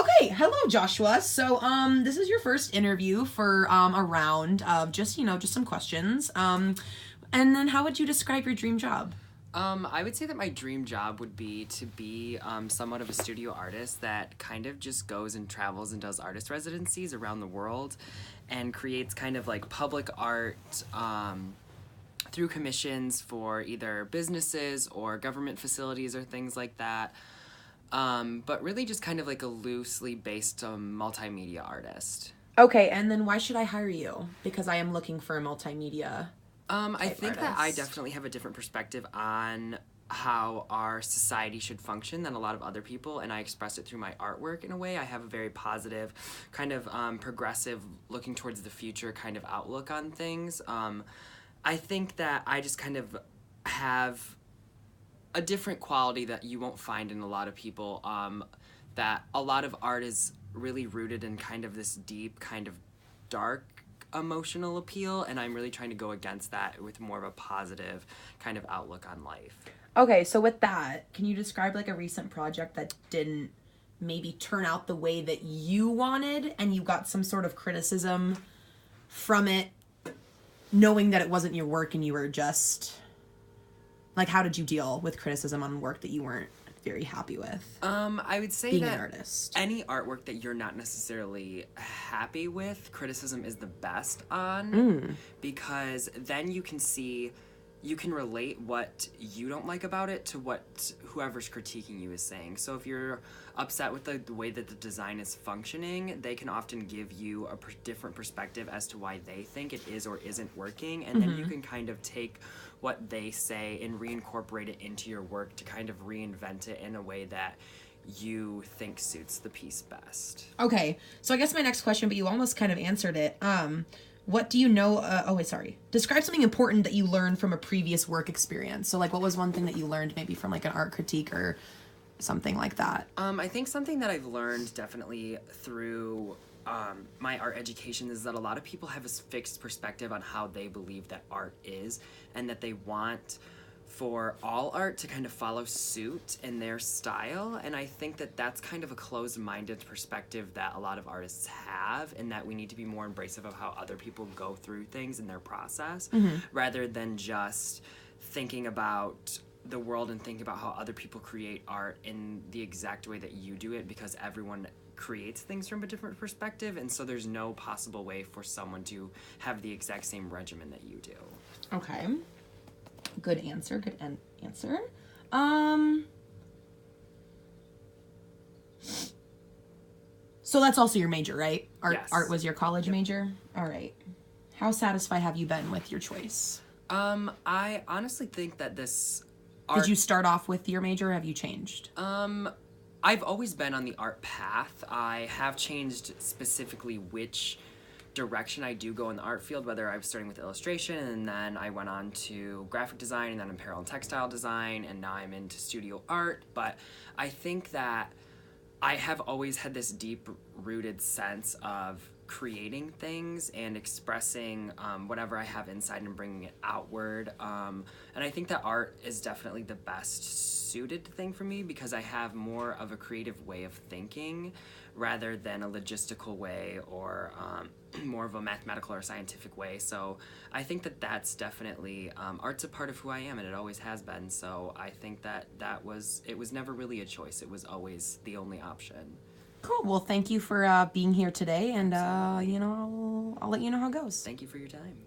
Okay, hello Joshua. So this is your first interview for a round of just, just some questions. And then how would you describe your dream job? I would say that my dream job would be to be somewhat of a studio artist that kind of just goes and travels and does artist residencies around the world and creates kind of like public art through commissions for either businesses or government facilities or things like that. But really just kind of like a loosely based multimedia artist. Okay, and then why should I hire you? Because I am looking for a multimedia I type think that I artist. definitely have a different perspective on how our society should function than a lot of other people, and I express it through my artwork in a way. I have a very positive, kind of progressive, looking towards the future kind of outlook on things. I think that I just kind of have a different quality that you won't find in a lot of people. That a lot of art is really rooted in kind of this deep, kind of dark emotional appeal, and I'm really trying to go against that with more of a positive kind of outlook on life. Okay, so with that, can you describe like a recent project that didn't maybe turn out the way that you wanted and you got some sort of criticism from it, knowing that it wasn't your work and you were just like, how did you deal with criticism on work that you weren't very happy with? I would say Being that an artist. any artwork that you're not necessarily happy with, criticism is the best on, because then you can see, you can relate what you don't like about it to what whoever's critiquing you is saying. So if you're upset with the way that the design is functioning, they can often give you a different perspective as to why they think it is or isn't working, and then you can kind of take what they say and reincorporate it into your work to kind of reinvent it in a way that you think suits the piece best. Okay, so I guess my next question, but you almost kind of answered it. What do you know? Oh, wait, sorry. Describe something important that you learned from a previous work experience. So, like, what was one thing that you learned maybe from like an art critique or something like that? I think something that I've learned definitely through my art education is that a lot of people have a fixed perspective on how they believe that art is, and that they want for all art to kind of follow suit in their style. And I think that that's kind of a closed-minded perspective that a lot of artists have, and that we need to be more embracive of how other people go through things in their process, rather than just thinking about the world and thinking about how other people create art in the exact way that you do it, because everyone creates things from a different perspective, and so there's no possible way for someone to have the exact same regimen that you do. Okay. Good answer. Good answer. So that's also your major, right? Yes. Art was your college major? All right. How satisfied have you been with your choice? I honestly think that this Did you start off with your major or have you changed? I've always been on the art path. I have changed specifically which direction I do go in the art field, whether I was starting with illustration and then I went on to graphic design and then apparel and textile design, and now I'm into studio art. But I think that I have always had this deep rooted sense of creating things and expressing whatever I have inside and bringing it outward. And I think that art is definitely the best suited thing for me, because I have more of a creative way of thinking rather than a logistical way or more of a mathematical or scientific way. So I think that that's definitely, art's a part of who I am, and it always has been. So I think that it was never really a choice. It was always the only option. Cool. Well, thank you for being here today, and I'll let you know how it goes. Thank you for your time.